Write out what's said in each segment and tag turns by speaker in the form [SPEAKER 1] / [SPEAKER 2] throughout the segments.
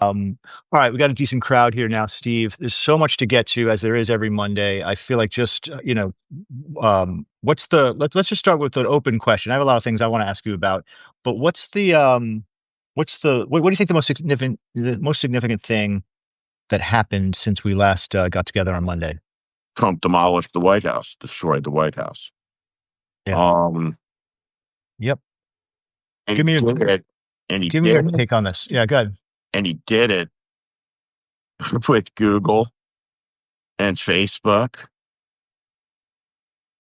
[SPEAKER 1] All right, we got a decent crowd here now, Steve. There's so much to get to as there is every Monday. I feel like just, let's just start with an open question. I have a lot of things I want to ask you about, but what do you think the most significant thing that happened since we last got together on Monday?
[SPEAKER 2] Trump demolished the White House, destroyed the White House.
[SPEAKER 1] Yeah.
[SPEAKER 2] Um,
[SPEAKER 1] Yep.
[SPEAKER 2] and he
[SPEAKER 1] Give me your
[SPEAKER 2] did it, and he
[SPEAKER 1] give me your
[SPEAKER 2] did it,
[SPEAKER 1] take on this. Yeah, good.
[SPEAKER 2] and he did it with Google and Facebook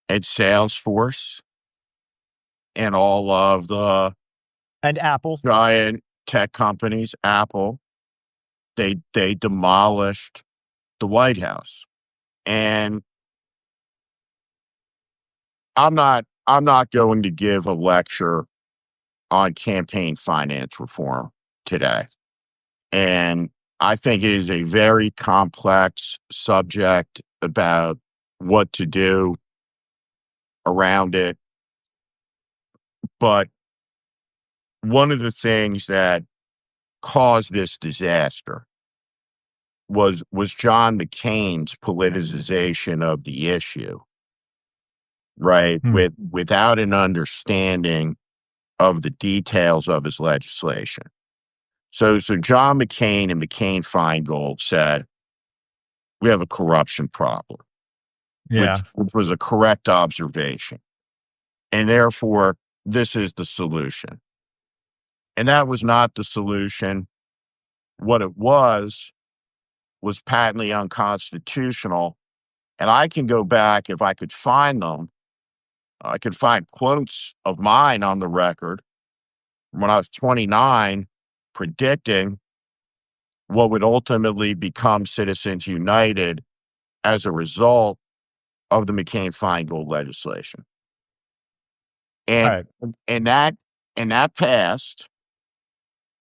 [SPEAKER 2] and Salesforce and all of the
[SPEAKER 1] And Apple.
[SPEAKER 2] giant tech companies, Apple. They demolished the White House. And I'm not going to give a lecture on campaign finance reform today. And I think it is a very complex subject about what to do around it. But one of the things that caused this disaster was John McCain's politicization of the issue, right?
[SPEAKER 1] Hmm.
[SPEAKER 2] Without an understanding of the details of his legislation. So John McCain and McCain-Feingold said, we have a corruption problem, which,
[SPEAKER 1] Yeah.
[SPEAKER 2] which was a correct observation. And therefore, this is the solution. And that was not the solution. What it was patently unconstitutional. And I can go back, if I could find them, I could find quotes of mine on the record when I was 29 predicting what would ultimately become Citizens United as a result of the McCain-Feingold legislation.
[SPEAKER 1] All
[SPEAKER 2] And
[SPEAKER 1] right.
[SPEAKER 2] and that and that passed.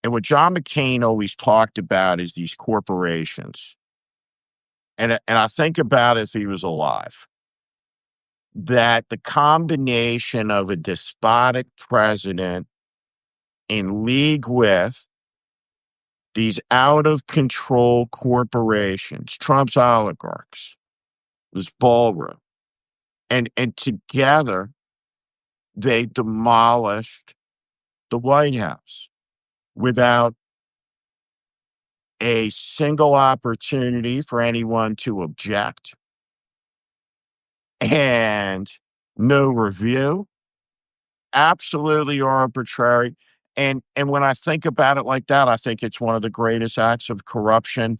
[SPEAKER 2] And what John McCain always talked about is these corporations. And I think about if he was alive, that the combination of a despotic president in league with these out of control corporations, Trump's oligarchs, this ballroom, and together they demolished the White House without a single opportunity for anyone to object and no review, absolutely arbitrary. And when I think about it like that, I think it's one of the greatest acts of corruption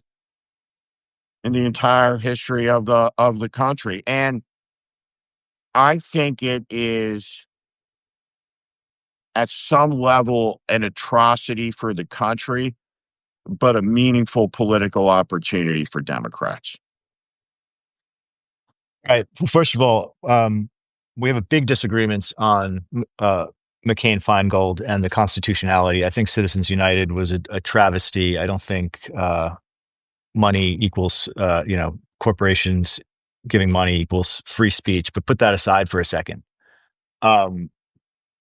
[SPEAKER 2] in the entire history of the country. And I think it is at some level an atrocity for the country, but a meaningful political opportunity for Democrats.
[SPEAKER 1] All right. First of all, we have a big disagreement on McCain Feingold and the constitutionality. I think Citizens United was a travesty. I don't think money equals, corporations giving money equals free speech. But put that aside for a second. Um,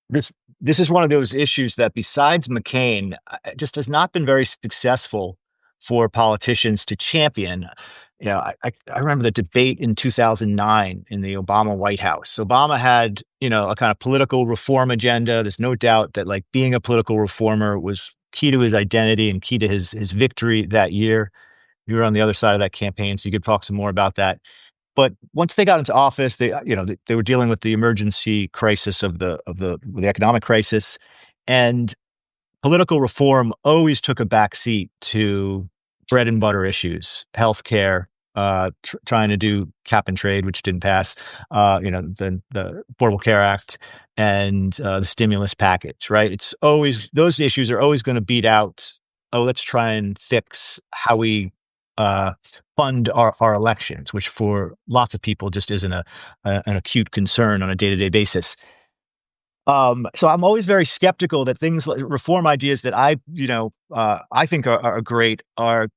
[SPEAKER 1] this this is one of those issues that, besides McCain, just has not been very successful for politicians to champion. I remember the debate in 2009 in the Obama White House. Obama had, a kind of political reform agenda. There's no doubt that, like, being a political reformer was key to his identity and key to his victory that year. You were on the other side of that campaign, so you could talk some more about that. But once they got into office, they were dealing with the emergency crisis of the economic crisis, and political reform always took a backseat to bread and butter issues, healthcare, trying to do cap and trade, which didn't pass, the Affordable Care Act, and the stimulus package. Right? It's always those issues are always going to beat out. Oh, let's try and fix how we uh, fund our elections, which for lots of people just isn't an acute concern on a day to day basis. So I'm always very skeptical that things like reform ideas that I think are great are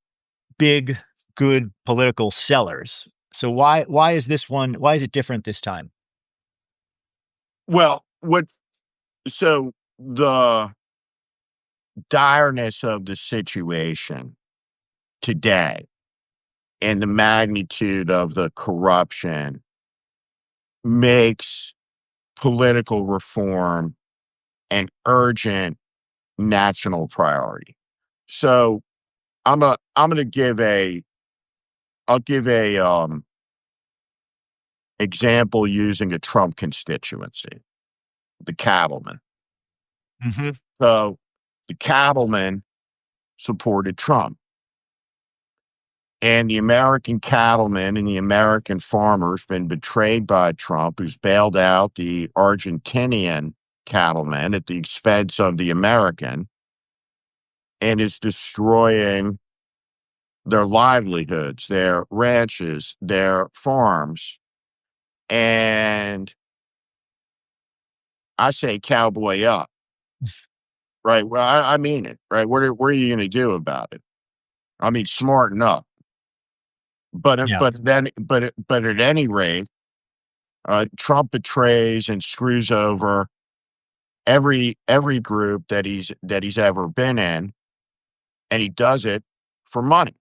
[SPEAKER 1] big, good political sellers. So why is this one? Why is it different this time?
[SPEAKER 2] Well, so the direness of the situation today and the magnitude of the corruption makes political reform an urgent national priority. So I'm gonna give a I'll give a example using a Trump constituency, the cattlemen.
[SPEAKER 1] Hmm.
[SPEAKER 2] So the cattlemen supported Trump. And the American cattlemen and the American farmers been betrayed by Trump, who's bailed out the Argentinian cattlemen at the expense of the American and is destroying their livelihoods, their ranches, their farms. And I say cowboy up, right? Well, I mean it, right? What are you going to do about it? I mean, smarten up.
[SPEAKER 1] Yeah.
[SPEAKER 2] But at any rate, Trump betrays and screws over every group that he's ever been in, and he does it for money,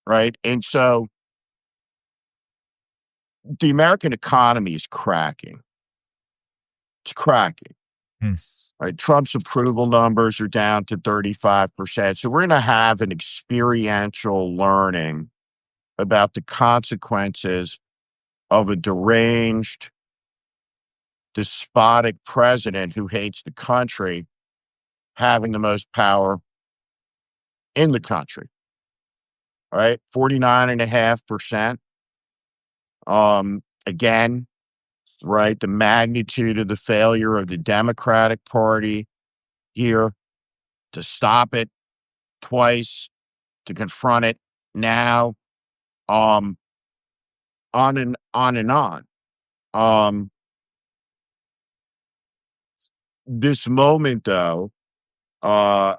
[SPEAKER 2] right? And so the American economy is cracking. It's cracking.
[SPEAKER 1] Hmm.
[SPEAKER 2] Right? Trump's approval numbers are down to 35%. So we're going to have an experiential learning about the consequences of a deranged, despotic president who hates the country having the most power in the country. Right? 49.5%. Again, right? The magnitude of the failure of the Democratic Party here to stop it twice, to confront it now, um, on and on and on. Um, this moment, though, uh,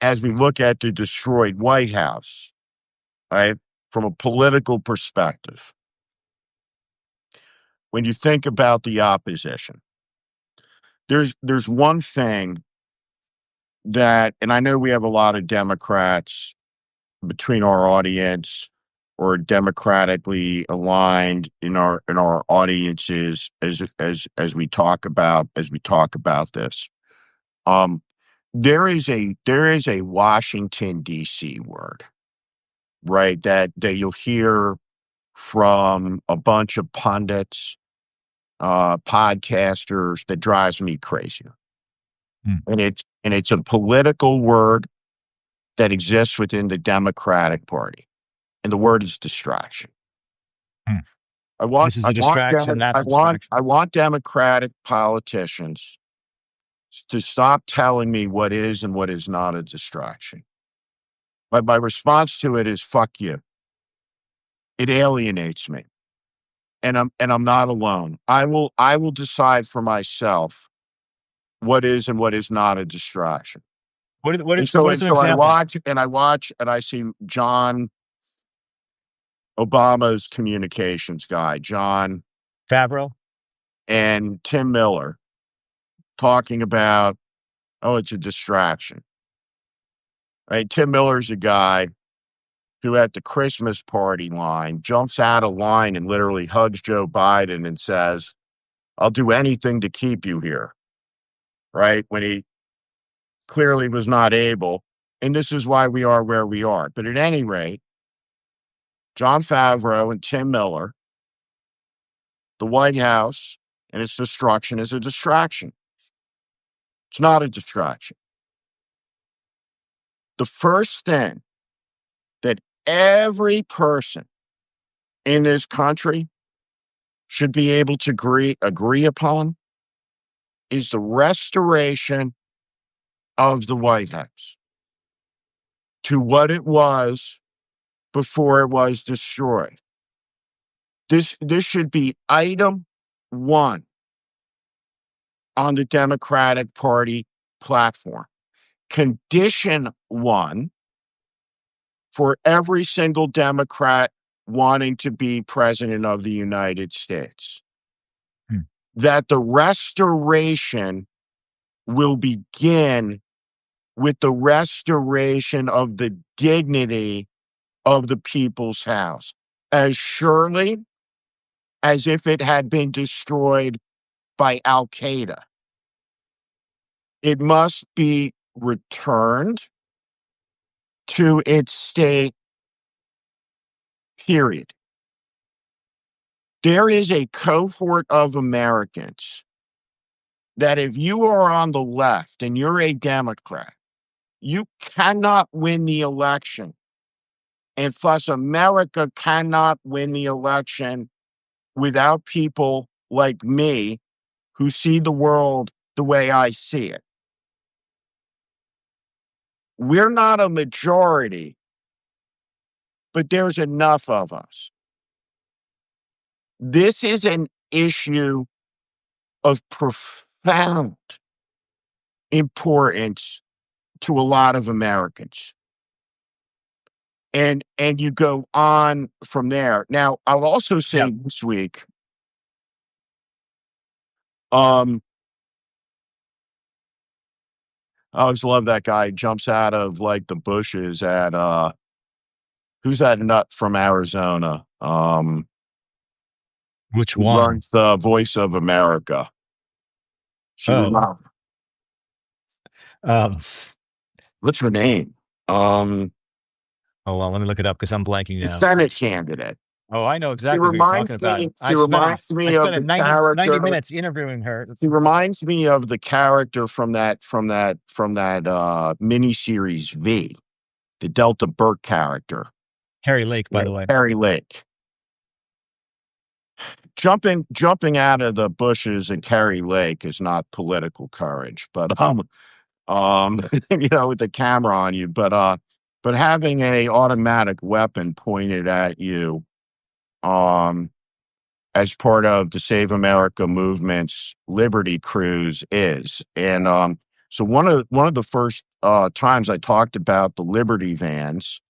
[SPEAKER 2] as we look at the destroyed White House, right, from a political perspective, when you think about the opposition, there's one thing that, and I know we have a lot of Democrats between our audience or democratically aligned in our audiences as we talk about this. Um, there is a Washington D.C. word, right? That you'll hear from a bunch of pundits, podcasters that drives me crazy,
[SPEAKER 1] Hmm.
[SPEAKER 2] and it's a political word that exists within the Democratic Party, and the word is distraction.
[SPEAKER 1] Hmm. This is a distraction. That's a distraction.
[SPEAKER 2] I want Democratic politicians to stop telling me what is and what is not a distraction. But my response to it is fuck you. It alienates me. And I'm not alone. I will decide for myself what is and what is not a distraction.
[SPEAKER 1] So what are some examples?
[SPEAKER 2] I watch and I see John Obama's communications guy, John
[SPEAKER 1] Favreau.
[SPEAKER 2] and Tim Miller talking about, oh, it's a distraction. Right? Tim Miller's a guy who at the Christmas party line jumps out of line and literally hugs Joe Biden and says, I'll do anything to keep you here. Right? When he clearly was not able. And this is why we are where we are. But at any rate, John Favreau and Tim Miller, the White House and its destruction is a distraction. It's not a distraction. The first thing that every person in this country should be able to agree upon is the restoration of the White House to what it was before it was destroyed. This should be item one on the Democratic Party platform. Condition one for every single Democrat wanting to be president of the United States,
[SPEAKER 1] Hmm.
[SPEAKER 2] that the restoration will begin with the restoration of the dignity of the people's house, as surely as if it had been destroyed by Al Qaeda. It must be returned to its state, period. There is a cohort of Americans that if you are on the left and you're a Democrat, you cannot win the election. And thus, America cannot win the election without people like me who see the world the way I see it. We're not a majority, but there's enough of us. This is an issue of profound importance to a lot of Americans. And you go on from there. Now, I'll also
[SPEAKER 1] Yeah.
[SPEAKER 2] say this week, um, I always love that guy jumps out of like the bushes at who's that nut from Arizona?
[SPEAKER 1] Which
[SPEAKER 2] Who
[SPEAKER 1] one?
[SPEAKER 2] runs the Voice of America. She
[SPEAKER 1] Oh,
[SPEAKER 2] remi-
[SPEAKER 1] um,
[SPEAKER 2] what's her name? Um,
[SPEAKER 1] hold on, let me look it up because I'm blanking
[SPEAKER 2] the
[SPEAKER 1] now.
[SPEAKER 2] Senate candidate.
[SPEAKER 1] Oh, I know
[SPEAKER 2] She
[SPEAKER 1] exactly who you're talking
[SPEAKER 2] reminds
[SPEAKER 1] about.
[SPEAKER 2] me. She reminds
[SPEAKER 1] I
[SPEAKER 2] me of
[SPEAKER 1] spent a
[SPEAKER 2] the
[SPEAKER 1] 90
[SPEAKER 2] character.
[SPEAKER 1] minutes interviewing her.
[SPEAKER 2] She reminds me of the character from that miniseries V, the Delta Burke character.
[SPEAKER 1] Carrie Lake, by
[SPEAKER 2] Yeah.
[SPEAKER 1] the way.
[SPEAKER 2] Harry Lake. Jumping out of the bushes in Carrie Lake is not political courage, but with the camera on you, but having a automatic weapon pointed at you, um, as part of the Save America movement's Liberty Cruise is. And so one of the first times I talked about the Liberty vans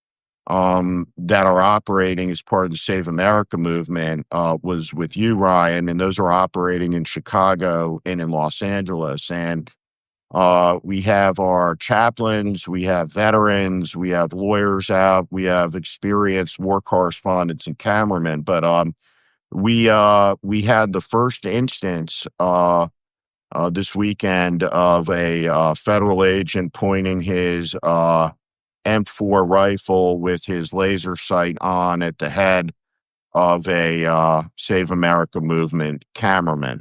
[SPEAKER 2] that are operating as part of the Save America movement was with you, Ryan, and those are operating in Chicago and in Los Angeles. And we have our chaplains, we have veterans, we have lawyers out, we have experienced war correspondents and cameramen, but we had the first instance this weekend of a federal agent pointing his M4 rifle with his laser sight on at the head of a Save America movement cameraman.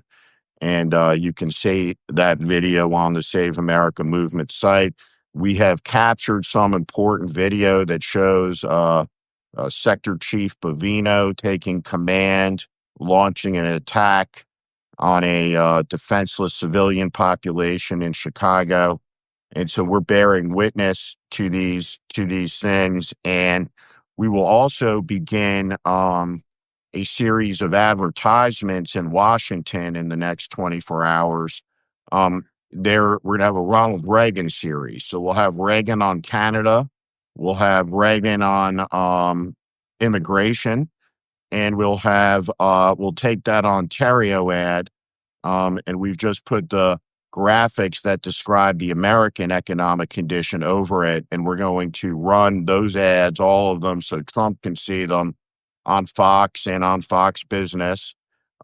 [SPEAKER 2] And you can see that video on the Save America movement site. We have captured some important video that shows Sector Chief Bavino taking command, launching an attack on a defenseless civilian population in Chicago. And so we're bearing witness to these things, and we will also begin a series of advertisements in Washington in the next 24 hours. We're gonna have a Ronald Reagan series, so we'll have Reagan on Canada, we'll have Reagan on immigration, and we'll take that Ontario ad, and we've just put the graphics that describe the American economic condition over it. And we're going to run those ads, all of them, so Trump can see them on Fox and on Fox Business.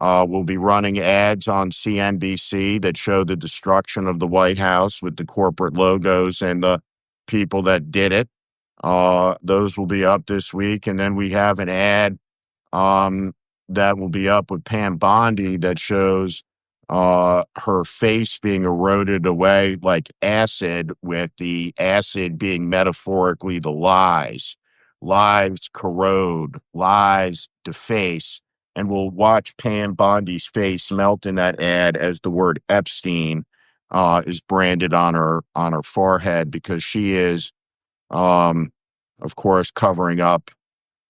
[SPEAKER 2] We'll be running ads on CNBC that show the destruction of the White House with the corporate logos and the people that did it. Those will be up this week. And then we have an ad um, that will be up with Pam Bondi that shows her face being eroded away like acid, with the acid being metaphorically the lies. Lies corrode, lies deface. And we'll watch Pam Bondi's face melt in that ad as the word Epstein is branded on her forehead, because she is, um, of course, covering up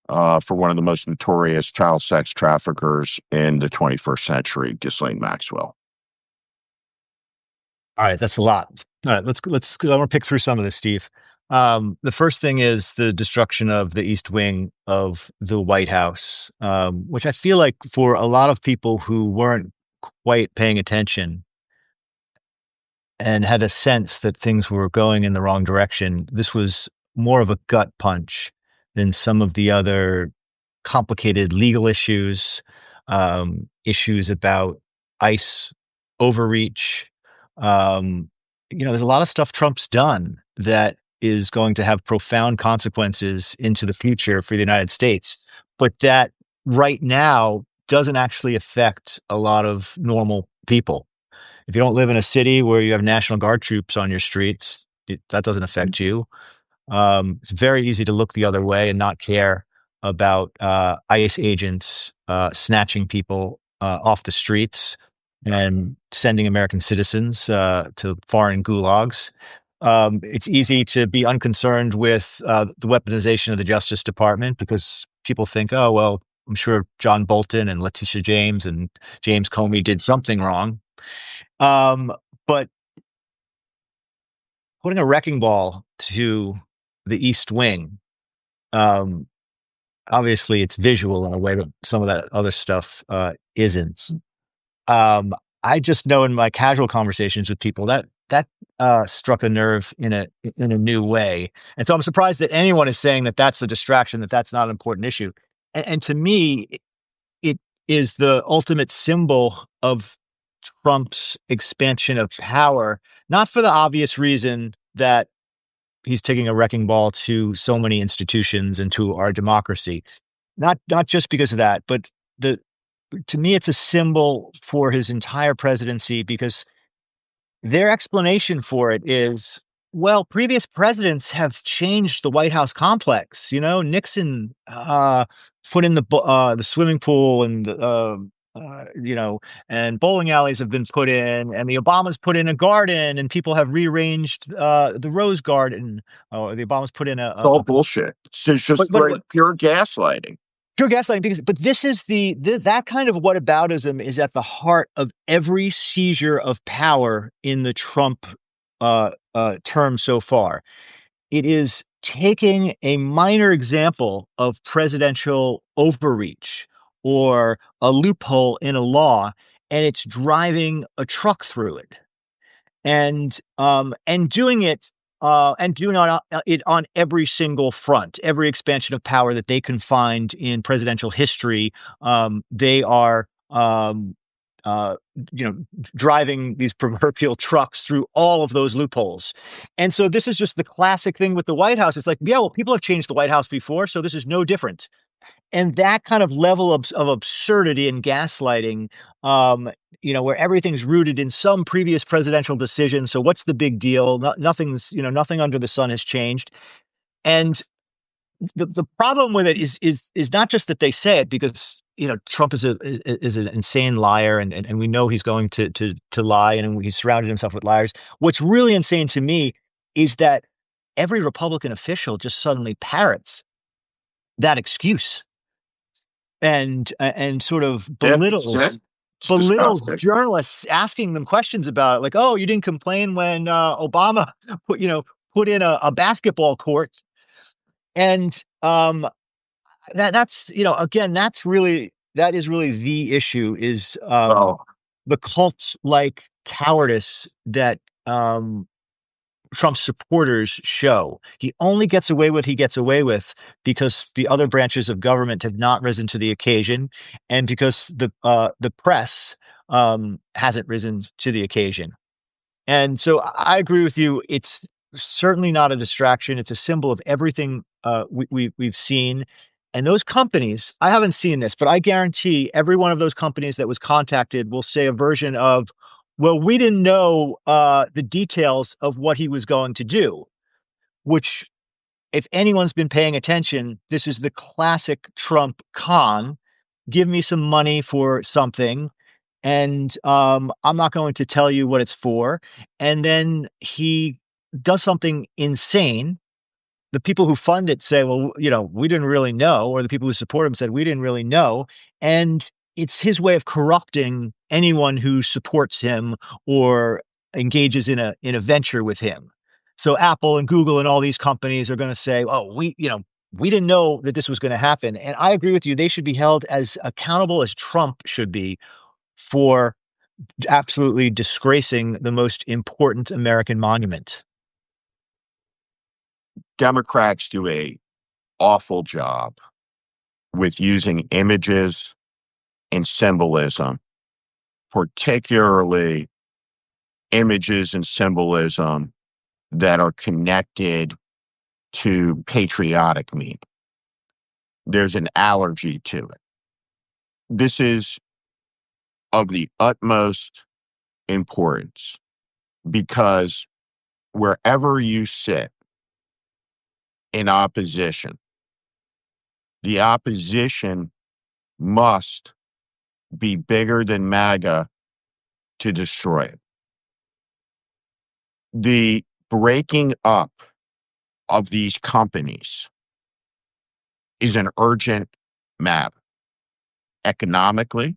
[SPEAKER 2] for one of the most notorious child sex traffickers in the 21st century, Ghislaine Maxwell.
[SPEAKER 1] All right, that's a lot. All right, let's. I want to pick through some of this, Steve. The first thing is the destruction of the East Wing of the White House, which I feel like for a lot of people who weren't quite paying attention, and had a sense that things were going in the wrong direction. This was more of a gut punch than some of the other complicated legal issues, issues about ICE overreach. Um, there's a lot of stuff Trump's done that is going to have profound consequences into the future for the United States, but that right now doesn't actually affect a lot of normal people. If you don't live in a city where you have National Guard troops on your streets, that doesn't affect you. It's very easy to look the other way and not care about ICE agents snatching people off the streets and sending American citizens to foreign gulags. It's easy to be unconcerned with the weaponization of the Justice Department because people think, oh, well, I'm sure John Bolton and Letitia James and James Comey did something wrong. Um, but putting a wrecking ball to the East Wing, um, obviously it's visual in a way that some of that other stuff isn't. Um, I just know in my casual conversations with people that struck a nerve in a new way, and so I'm surprised that anyone is saying that that's a distraction, that that's not an important issue. And to me, it is the ultimate symbol of Trump's expansion of power, not for the obvious reason that he's taking a wrecking ball to so many institutions and to our democracy. Not just because of that, but the to me it's a symbol for his entire presidency because their explanation for it is, well, previous presidents have changed the White House complex. Nixon put in the swimming pool and and bowling alleys have been put in, and the Obamas put in a garden, and people have rearranged the Rose Garden. Oh, the Obamas put in
[SPEAKER 2] It's all bullshit. It's just
[SPEAKER 1] but
[SPEAKER 2] straight pure gaslighting.
[SPEAKER 1] pure gaslighting, but this is that kind of whataboutism is at the heart of every seizure of power in the Trump term so far. It is taking a minor example of presidential overreach or a loophole in a law, and it's driving a truck through it and doing it and doing it on every single front, every expansion of power that they can find in presidential history. They are uh, driving these proverbial trucks through all of those loopholes. And so this is just the classic thing with the White House. It's like, yeah, well, people have changed the White House before, so this is no different. And that kind of level of absurdity and gaslighting, where everything's rooted in some previous presidential decision. So what's the big deal? Nothing under the sun has changed. And the problem with it is not just that they say it because Trump is an insane liar and we know he's going to lie and he's surrounded himself with liars. What's really insane to me is that every Republican official just suddenly parrots that excuse and sort of
[SPEAKER 2] It's
[SPEAKER 1] belittles
[SPEAKER 2] disgusting.
[SPEAKER 1] journalists asking them questions about it, like, oh, you didn't complain when Obama put in a basketball court. And that's again, that is really the issue is
[SPEAKER 2] Well,
[SPEAKER 1] the cult like cowardice that Trump's supporters show. He only gets away what he gets away with because the other branches of government have not risen to the occasion, and because the press hasn't risen to the occasion. And so I agree with you. It's certainly not a distraction. It's a symbol of everything we've seen. And those companies, I haven't seen this, but I guarantee every one of those companies that was contacted will say a version of, well, we didn't know the details of what he was going to do, which, if anyone's been paying attention, this is the classic Trump con. Give me some money for something, and I'm not going to tell you what it's for. And then he does something insane. The people who fund it say, well, we didn't really know, or the people who support him said, we didn't really know. And it's his way of corrupting anyone who supports him or engages in a venture with him. So Apple and Google and all these companies are going to say, oh, we didn't know that this was going to happen. And I agree with you. They should be held as accountable as Trump should be for absolutely disgracing the most important American monument.
[SPEAKER 2] Democrats do a awful job with using images and symbolism, particularly images and symbolism that are connected to patriotic meaning. There's an allergy to it. This is of the utmost importance because wherever you sit in opposition, the opposition must be bigger than MAGA to destroy it. The breaking up of these companies is an urgent matter, economically,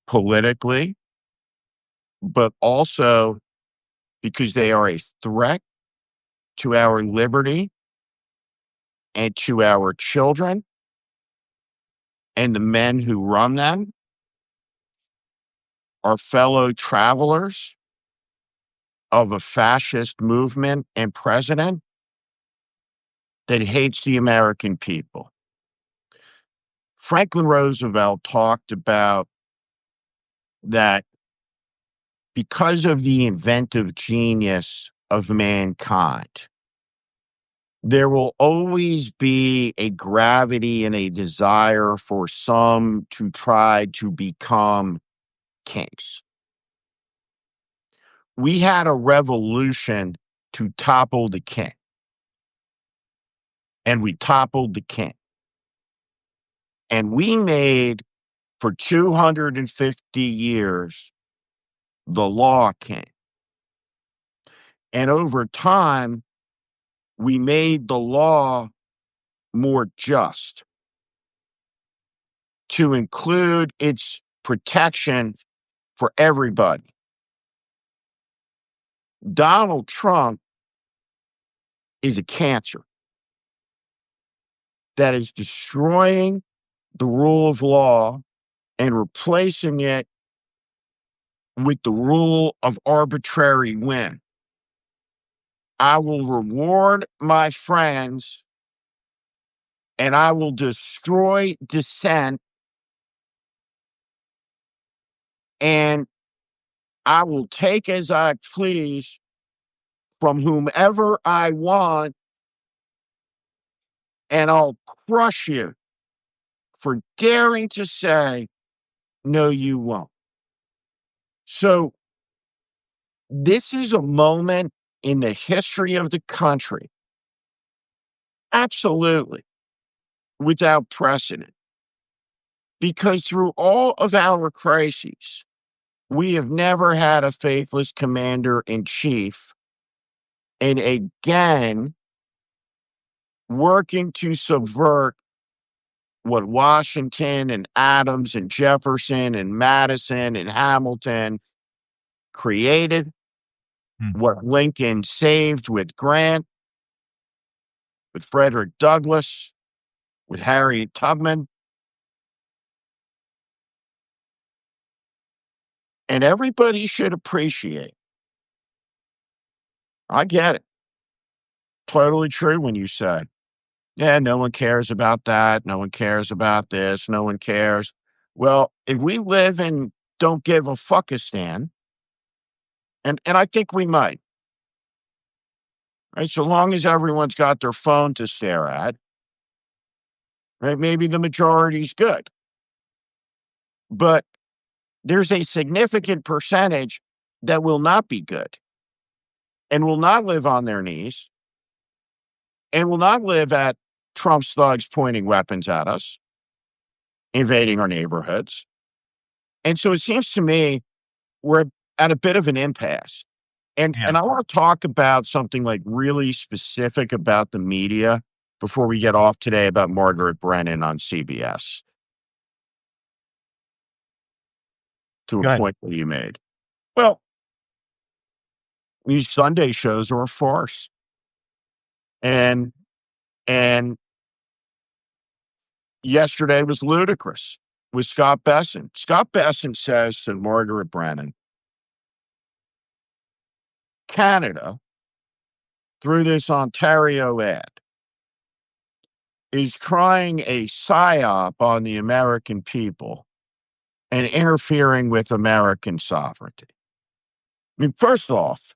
[SPEAKER 2] politically, but also because they are a threat to our liberty and to our children and the men who run them, are fellow travelers of a fascist movement and president that hates the American people. Franklin Roosevelt talked about that because of the inventive genius of mankind, there will always be a gravity and a desire for some to try to become kings. We had a revolution to topple the king, and we toppled the king. And we made, for 250 years, the law king. And over time, we made the law more just to include its protection for everybody. Donald Trump is a cancer that is destroying the rule of law and replacing it with the rule of arbitrary win. I will reward my friends and I will destroy dissent, and I will take as I please from whomever I want, and I'll crush you for daring to say, no, you won't. So this is a moment in the history of the country, absolutely without precedent, because through all of our crises, we have never had a faithless commander in chief. And again, working to subvert what Washington and Adams and Jefferson and Madison and Hamilton created,
[SPEAKER 1] Hmm.
[SPEAKER 2] what Lincoln saved with Grant, with Frederick Douglass, with Harriet Tubman. And everybody should appreciate. I get it. Totally true when you say, yeah, no one cares about that. No one cares about this. No one cares. Well, if we live in don't give a fuckistan, and I think we might, right? So long as everyone's got their phone to stare at, right? Maybe the majority's good. But there's a significant percentage that will not be good and will not live on their knees and will not live at Trump's thugs pointing weapons at us, invading our neighborhoods. And so it seems to me we're at a bit of an impasse. And
[SPEAKER 1] Yeah.
[SPEAKER 2] I want to talk about something like really specific about the media before we get off today about Margaret Brennan on CBS, to a
[SPEAKER 1] Go ahead.
[SPEAKER 2] point that you made. Well, these Sunday shows are a farce. And and yesterday was ludicrous with Scott Bessent. Scott Bessent says to Margaret Brennan, Canada, through this Ontario ad, is trying a psyop on the American people and interfering with American sovereignty. I mean, first off,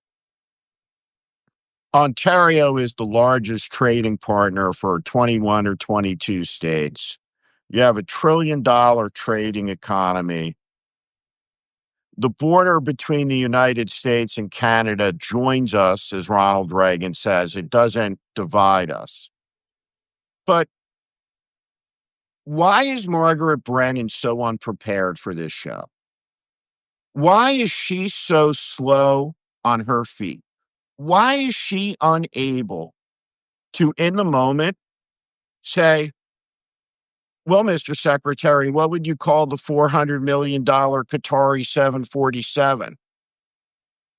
[SPEAKER 2] Ontario is the largest trading partner for 21 or 22 states. You have $1 trillion trading economy. The border between the United States and Canada joins us, as Ronald Reagan says. It doesn't divide us. But why is Margaret Brennan so unprepared for this show? Why is she so slow on her feet? Why is she unable to, in the moment, say, well, Mr. Secretary, what would you call the $400 million Qatari 747?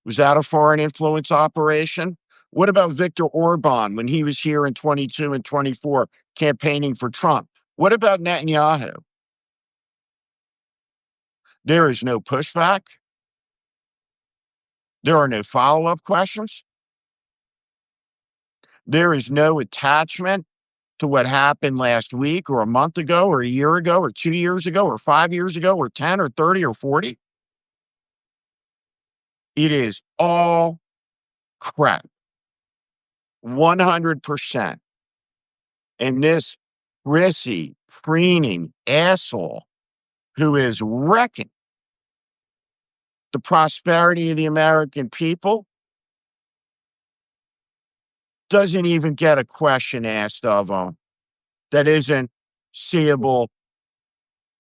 [SPEAKER 2] Was that a foreign influence operation? What about Viktor Orban when he was here in 22 and 24 campaigning for Trump? What about Netanyahu? There is no pushback. There are no follow-up questions. There is no attachment to what happened last week or a month ago or a year ago or 2 years ago or 5 years ago or 10 or 30 or 40. It is all crap. 100%. And this prissy, preening asshole who is wrecking the prosperity of the American people doesn't even get a question asked of him that isn't seeable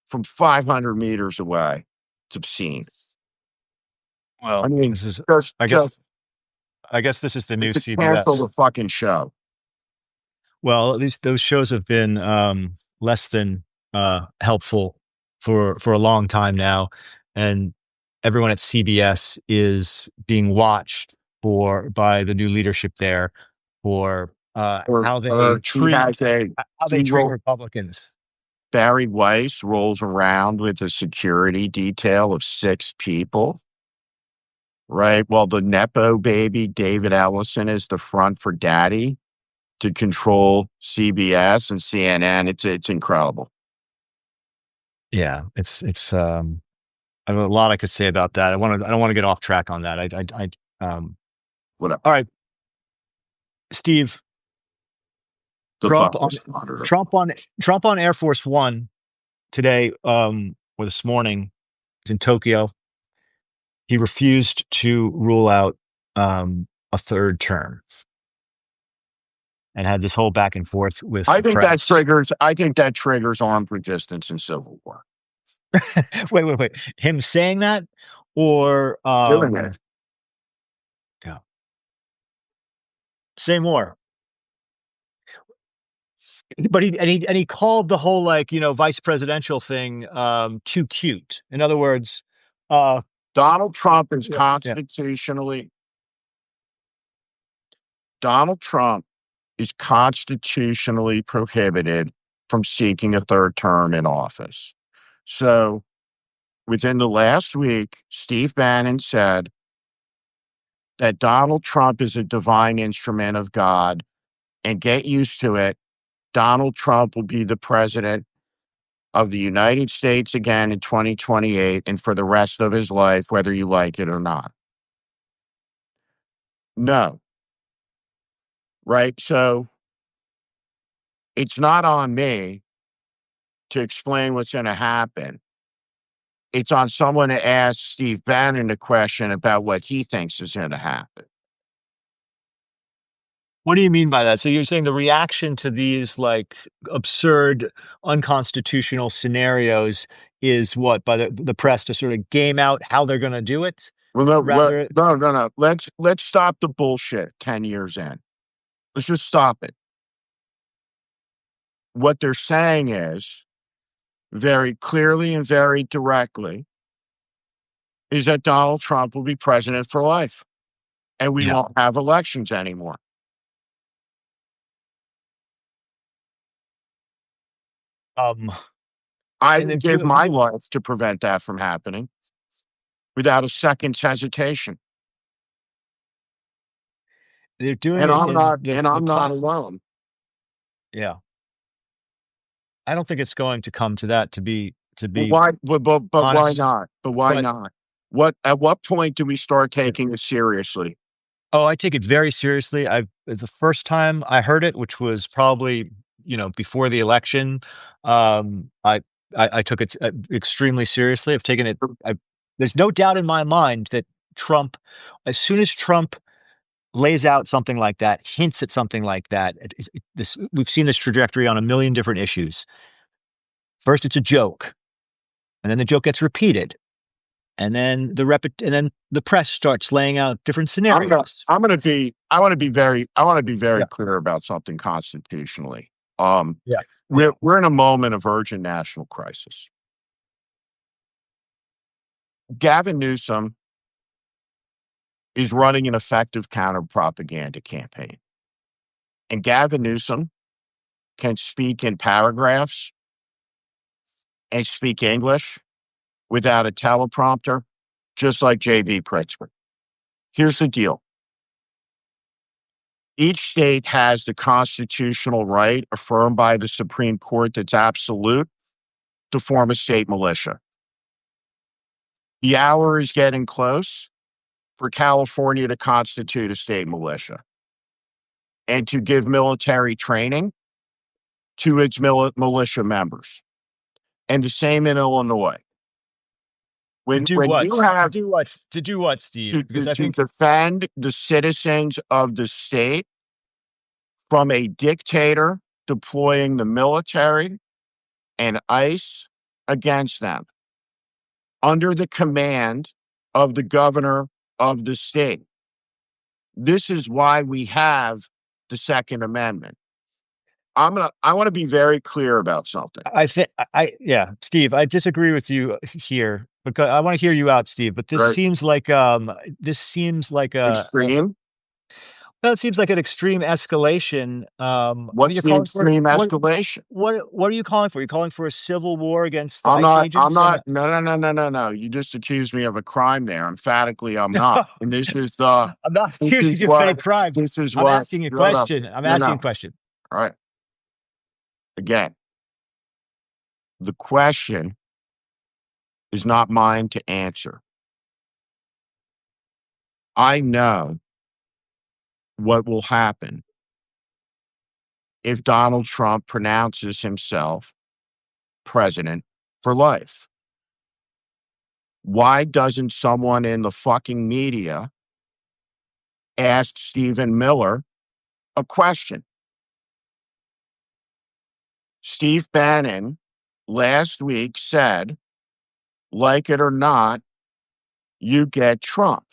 [SPEAKER 2] from 500 meters away. It's obscene. I
[SPEAKER 1] Well,
[SPEAKER 2] mean,
[SPEAKER 1] this is,
[SPEAKER 2] just,
[SPEAKER 1] I guess,
[SPEAKER 2] just,
[SPEAKER 1] I guess this is the new
[SPEAKER 2] it's a cancel
[SPEAKER 1] CBS.
[SPEAKER 2] the fucking show.
[SPEAKER 1] Well, at least those shows have been less than helpful for a long time now, and everyone at CBS is being watched for by the new leadership there for how they
[SPEAKER 2] He
[SPEAKER 1] treat
[SPEAKER 2] has a,
[SPEAKER 1] how they
[SPEAKER 2] he
[SPEAKER 1] treat
[SPEAKER 2] will,
[SPEAKER 1] Republicans.
[SPEAKER 2] Barry Weiss rolls around with a security detail of 6 people, right? Well, the Nepo baby, David Ellison, is the front for daddy to control CBS and CNN. It's incredible.
[SPEAKER 1] Yeah, I have a lot I could say about that. I don't want to get off track on that.
[SPEAKER 2] Whatever.
[SPEAKER 1] All right, Steve.
[SPEAKER 2] The
[SPEAKER 1] Trump
[SPEAKER 2] buck
[SPEAKER 1] on
[SPEAKER 2] was hotter.
[SPEAKER 1] Trump on Air Force One today, or this morning, was in Tokyo. He refused to rule out a third term and had this whole back and forth with the press.
[SPEAKER 2] I think that triggers armed resistance and civil war.
[SPEAKER 1] Wait. Him saying that, or
[SPEAKER 2] Doing it.
[SPEAKER 1] yeah, say more. But he called the whole, like, vice presidential thing too cute. In other words, uh,
[SPEAKER 2] Donald Trump is
[SPEAKER 1] yeah,
[SPEAKER 2] constitutionally Donald Trump is constitutionally prohibited from seeking a third term in office. So within the last week, Steve Bannon said that Donald Trump is a divine instrument of God, and get used to it. Donald Trump will be the president of the United States again in 2028 and for the rest of his life, whether you like it or not. No, right? So it's not on me to explain what's going to happen. It's on someone to ask Steve Bannon a question about what he thinks is going to happen.
[SPEAKER 1] what do you mean by that? So you're saying the reaction to these, like, absurd, unconstitutional scenarios is what, by the press to sort of game out how they're going to do it,
[SPEAKER 2] Well, no,
[SPEAKER 1] rather.
[SPEAKER 2] no. Let's stop the bullshit 10 years in. Let's just stop it. What they're saying is very clearly and very directly is that Donald Trump will be president for life and we
[SPEAKER 1] Yeah.
[SPEAKER 2] won't have elections anymore.
[SPEAKER 1] Um,
[SPEAKER 2] I
[SPEAKER 1] and they're
[SPEAKER 2] would give
[SPEAKER 1] doing
[SPEAKER 2] my life to prevent that from happening without a second's hesitation.
[SPEAKER 1] they're doing
[SPEAKER 2] And
[SPEAKER 1] it
[SPEAKER 2] I'm
[SPEAKER 1] in
[SPEAKER 2] not and
[SPEAKER 1] the
[SPEAKER 2] I'm not
[SPEAKER 1] cloud.
[SPEAKER 2] alone.
[SPEAKER 1] Yeah, I don't think it's going to come to that to
[SPEAKER 2] But
[SPEAKER 1] be
[SPEAKER 2] why but why
[SPEAKER 1] honest,
[SPEAKER 2] not? But why
[SPEAKER 1] but
[SPEAKER 2] not? At what point do we start taking it seriously?
[SPEAKER 1] oh, I take it very seriously. It's the first time I heard it, which was probably, before the election. Um, I, I took it extremely seriously. I've taken it. There's no doubt in my mind that Trump, as soon as Trump lays out something like that, hints at something like that, we've seen this trajectory on a million different issues. First, it's a joke, and then the joke gets repeated, and then and then the press starts laying out different scenarios.
[SPEAKER 2] I want to be very
[SPEAKER 1] Yeah,
[SPEAKER 2] clear about something constitutionally. Um,
[SPEAKER 1] yeah.
[SPEAKER 2] we're in a moment of urgent national crisis. Gavin Newsom is running an effective counter propaganda campaign. And Gavin Newsom can speak in paragraphs and speak English without a teleprompter, just like J.B. Pritzker. Here's the deal. Each state has the constitutional right affirmed by the Supreme Court that's absolute to form a state militia. The hour is getting close for California to constitute a state militia and to give military training to its militia members. And the same in Illinois.
[SPEAKER 1] To
[SPEAKER 2] When
[SPEAKER 1] do
[SPEAKER 2] when you
[SPEAKER 1] what? To
[SPEAKER 2] have
[SPEAKER 1] do what? To do what, Steve? Because I
[SPEAKER 2] to
[SPEAKER 1] think
[SPEAKER 2] defend the citizens of the state from a dictator deploying the military and ICE against them under the command of the governor of the state. This is why we have the Second Amendment. I want to be very clear about something.
[SPEAKER 1] yeah, Steve, I disagree with you here because I want to hear you out, Steve. But
[SPEAKER 2] Right?
[SPEAKER 1] this seems like
[SPEAKER 2] Extreme.
[SPEAKER 1] well, it seems like an extreme escalation. I mean,
[SPEAKER 2] What's
[SPEAKER 1] you're
[SPEAKER 2] the
[SPEAKER 1] calling for
[SPEAKER 2] extreme escalation?
[SPEAKER 1] what are you calling for? Are you calling for a civil war against the
[SPEAKER 2] I'm
[SPEAKER 1] ICE
[SPEAKER 2] not, I'm
[SPEAKER 1] agents and
[SPEAKER 2] not, no, no, no, no, no, no. You just accused me of a crime there. Emphatically, I'm not.
[SPEAKER 1] no,
[SPEAKER 2] And
[SPEAKER 1] I'm not
[SPEAKER 2] this
[SPEAKER 1] accusing
[SPEAKER 2] is
[SPEAKER 1] you of any
[SPEAKER 2] what,
[SPEAKER 1] crimes.
[SPEAKER 2] this is
[SPEAKER 1] I'm
[SPEAKER 2] what,
[SPEAKER 1] asking a
[SPEAKER 2] no, no,
[SPEAKER 1] question. I'm
[SPEAKER 2] no,
[SPEAKER 1] asking a
[SPEAKER 2] no.
[SPEAKER 1] question.
[SPEAKER 2] All right. Again, the question is not mine to answer. I know what will happen if Donald Trump pronounces himself president for life. Why doesn't someone in the fucking media ask Stephen Miller a question? Steve Bannon last week said, like it or not, you get Trump.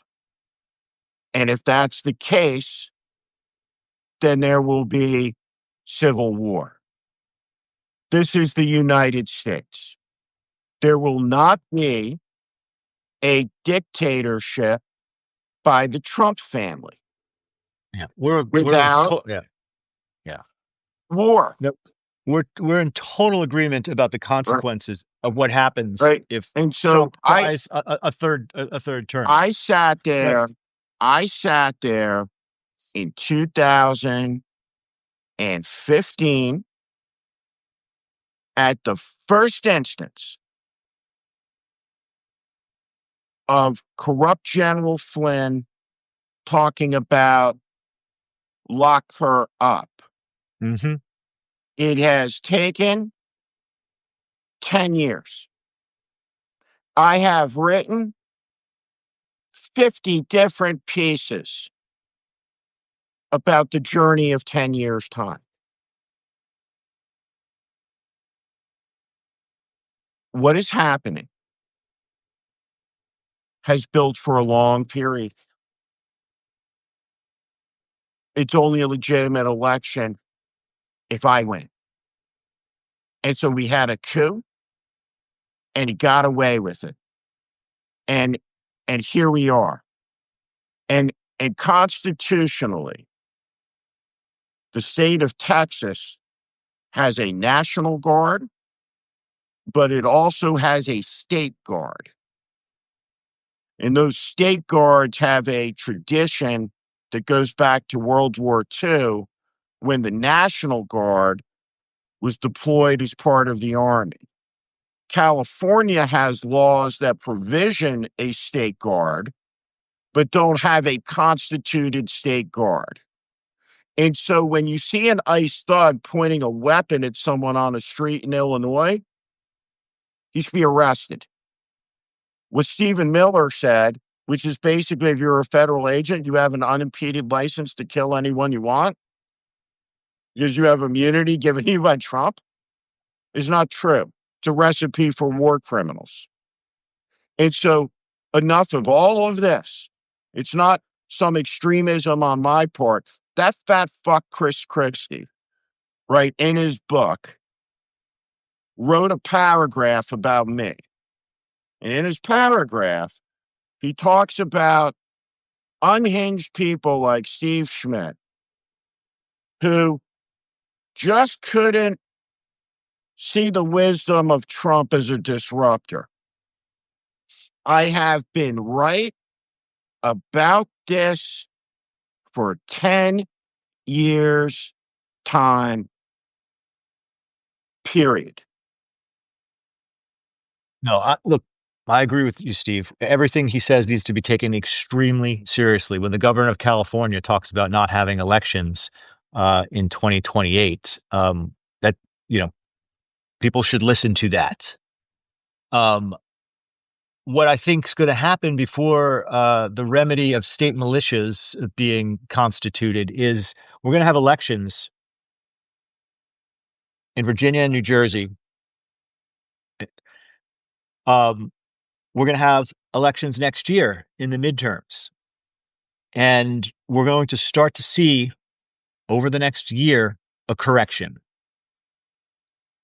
[SPEAKER 2] And if that's the case, then there will be civil war. This is the United States. There will not be a dictatorship by the Trump family
[SPEAKER 1] Yeah,
[SPEAKER 2] without
[SPEAKER 1] yeah, yeah.
[SPEAKER 2] war.
[SPEAKER 1] No, we're in total agreement about the
[SPEAKER 2] Right.
[SPEAKER 1] consequences of what happens
[SPEAKER 2] Right.
[SPEAKER 1] if
[SPEAKER 2] And so
[SPEAKER 1] Trump tries a third term.
[SPEAKER 2] I sat
[SPEAKER 1] But
[SPEAKER 2] there, I sat there in 2015 at the first instance of corrupt General Flynn talking about lock her up.
[SPEAKER 1] mhm.
[SPEAKER 2] It has taken 10 years. I have written 50 different pieces about the journey of 10 years' time. What is happening has built for a long period. It's only a legitimate election if I win. And so we had a coup and he got away with it. And and here we are. And and constitutionally, the state of Texas has a National Guard but it also has a state guard. And those state guards have a tradition that goes back to World War II when the National Guard was deployed as part of the Army. California has laws that provision a state guard, but don't have a constituted state guard. And so when you see an ICE thug pointing a weapon at someone on a street in Illinois, he should be arrested. What Stephen Miller said, which is basically if you're a federal agent, you have an unimpeded license to kill anyone you want because you have immunity given you by Trump, is not true. It's a recipe for war criminals. And so enough of all of this. It's not some extremism on my part. That fat fuck Chris Christie, right, in his book, wrote a paragraph about me. And in his paragraph, he talks about unhinged people like Steve Schmidt, who just couldn't see the wisdom of Trump as a disruptor. I have been right about this for 10 years' time, period.
[SPEAKER 1] No, look, I agree with you, Steve. Everything he says needs to be taken extremely seriously. When the governor of California talks about not having elections in 2028, that you know people should listen to that. Um, what I think is going to happen before the remedy of state militias being constituted is we're going to have elections in Virginia and New Jersey. Um, we're going to have elections next year in the midterms. And we're going to start to see over the next year a correction.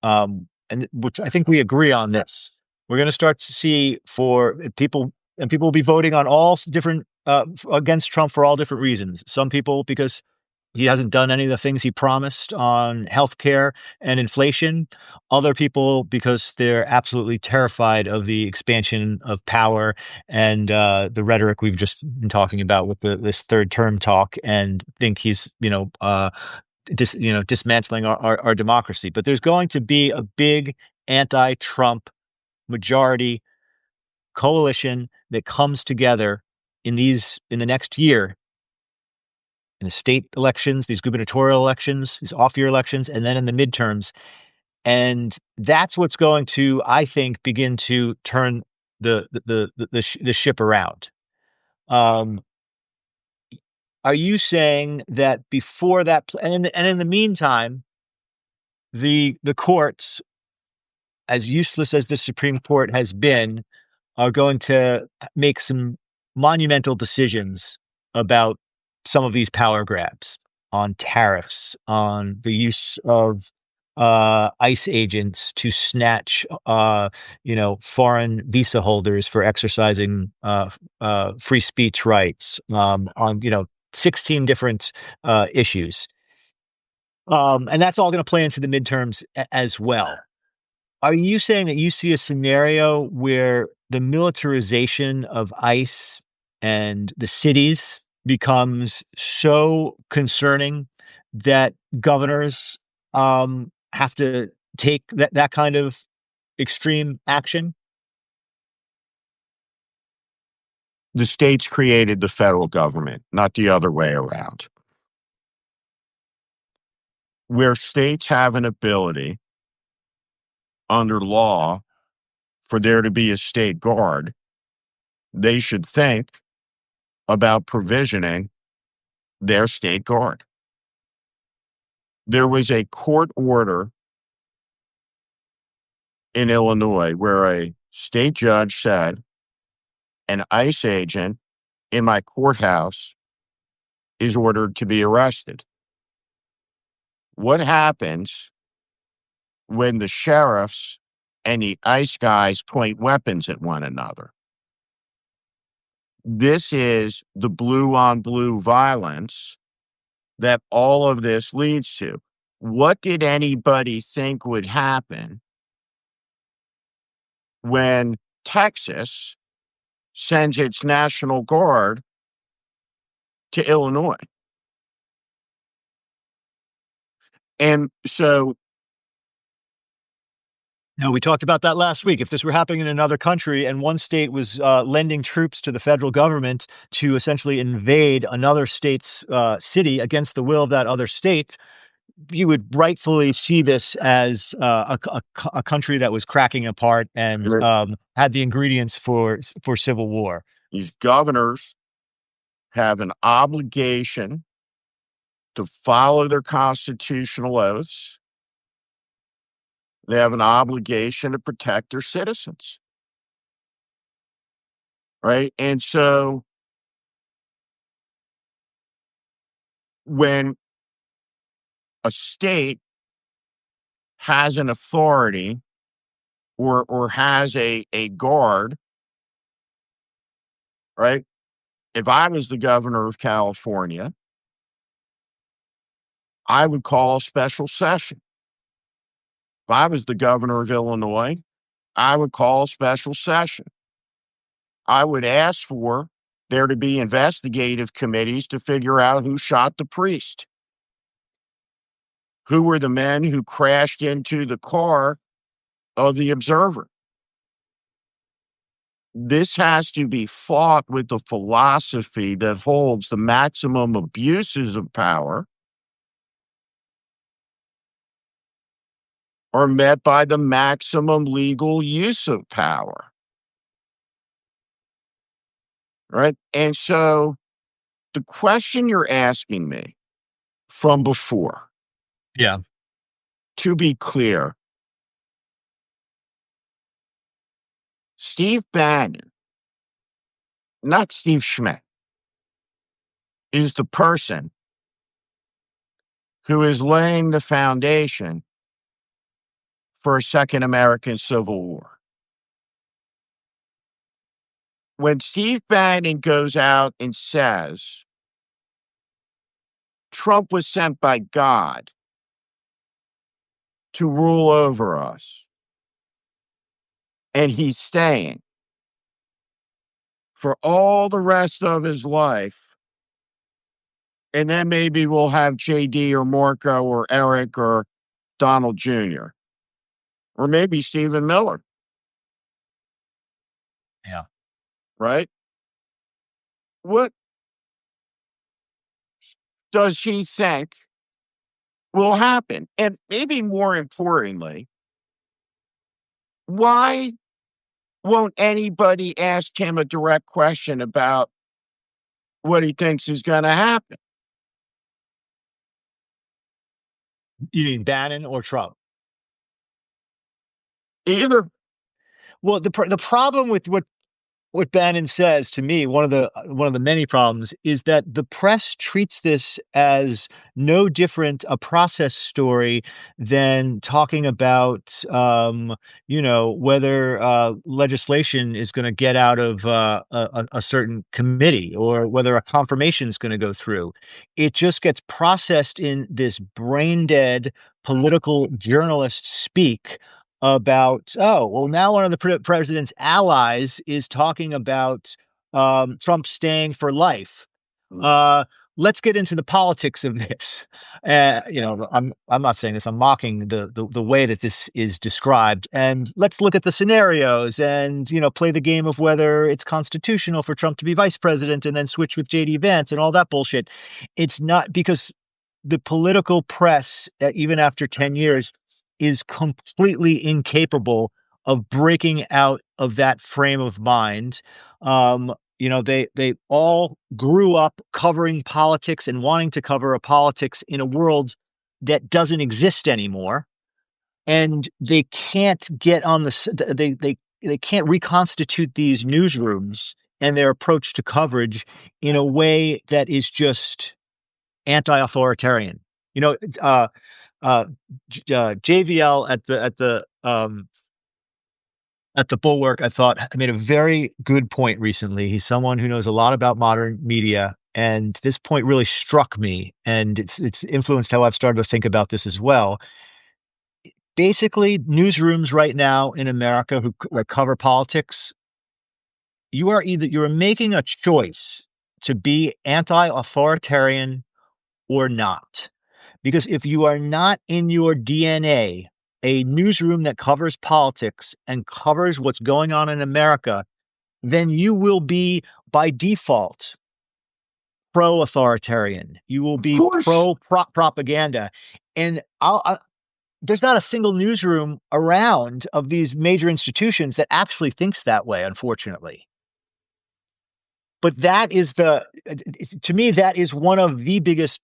[SPEAKER 1] And which I think we agree on this. We're going to start to see for people, and people will be voting on all different against Trump for all different reasons. Some people because he hasn't done any of the things he promised on healthcare and inflation. Other people because they're absolutely terrified of the expansion of power and the rhetoric we've just been talking about with this third term talk, and think he's dismantling our democracy. But there's going to be a big anti-Trump majority coalition that comes together in the next year, in the state elections, these gubernatorial elections, these off-year elections, and then in the midterms. And that's what's going to, I think, begin to turn the ship around. Are you saying that before that, and in the meantime, the courts, as useless as the Supreme Court has been, are going to make some monumental decisions about some of these power grabs on tariffs, on the use of ICE agents to snatch, foreign visa holders for exercising free speech rights, on 16 different issues, and that's all going to play into the midterms as well. Are you saying that you see a scenario where the militarization of ICE and the cities becomes so concerning that governors have to take that kind of extreme action?
[SPEAKER 2] The states created the federal government, not the other way around. Where states have an ability under law for there to be a state guard, they should think about provisioning their state guard. There was a court order in Illinois where a state judge said an ICE agent in my courthouse is ordered to be arrested. What happens when the sheriffs and the ICE guys point weapons at one another? This is the blue on blue violence that all of this leads to. What did anybody think would happen when Texas sends its National Guard to Illinois. And so,
[SPEAKER 1] No, we talked about that last week. If this were happening in another country and one state was lending troops to the federal government to essentially invade another state's city against the will of that other state, you would rightfully see this as a country that was cracking apart and had the ingredients for civil war.
[SPEAKER 2] these governors have an obligation to follow their constitutional oaths. They have an obligation to protect their citizens, right? And so when a state has an authority or has a guard, right? If I was the governor of California, I would call a special session. If I was the governor of Illinois, I would call a special session. I would ask for there to be investigative committees to figure out who shot the priest. Who were the men who crashed into the car of the observer? This has to be fought with the philosophy that holds the maximum abuses of power are met by the maximum legal use of power. Right? And so the question you're asking me from before,
[SPEAKER 1] Yeah.
[SPEAKER 2] to be clear, Steve Bannon, not Steve Schmidt, is the person who is laying the foundation for a second American Civil War. When Steve Bannon goes out and says Trump was sent by God to rule over us, and he's staying for all the rest of his life, and then maybe we'll have JD or Marco or Eric or Donald Jr., or maybe Stephen Miller,
[SPEAKER 1] Yeah.
[SPEAKER 2] right? What does he think will happen? And maybe more importantly, why won't anybody ask him a direct question about what he thinks is going to happen?
[SPEAKER 1] You mean Bannon or Trump?
[SPEAKER 2] Either.
[SPEAKER 1] Well, the problem with what Bannon says, to me, one of the many problems is that the press treats this as no different a process story than talking about, whether legislation is going to get out of a certain committee or whether a confirmation is going to go through. It just gets processed in this brain dead political journalist speak about, oh, well, now one of the president's allies is talking about Trump staying for life.
[SPEAKER 2] Mm.
[SPEAKER 1] Uh, let's get into the politics of this. I'm not saying this. I'm mocking the way that this is described. And let's look at the scenarios and play the game of whether it's constitutional for Trump to be vice president and then switch with JD Vance and all that bullshit. It's not, because the political press, even after 10 years, is completely incapable of breaking out of that frame of mind. They all grew up covering politics and wanting to cover a politics in a world that doesn't exist anymore, and they can't get on they can't reconstitute these newsrooms and their approach to coverage in a way that is just anti-authoritarian. You know, uh, JVL at the Bulwark, I thought, made a very good point recently. He's someone who knows a lot about modern media, and this point really struck me, and it's influenced how I've started to think about this as well. basically newsrooms right now in America who cover politics, you're making a choice to be anti-authoritarian or not. Because if you are not in your DNA, a newsroom that covers politics and covers what's going on in America, then you will be by default pro authoritarian. You will
[SPEAKER 2] Of
[SPEAKER 1] be
[SPEAKER 2] course.
[SPEAKER 1] pro propaganda. And there's not a single newsroom around of these major institutions that actually thinks that way, unfortunately. But that is to me, that is one of the biggest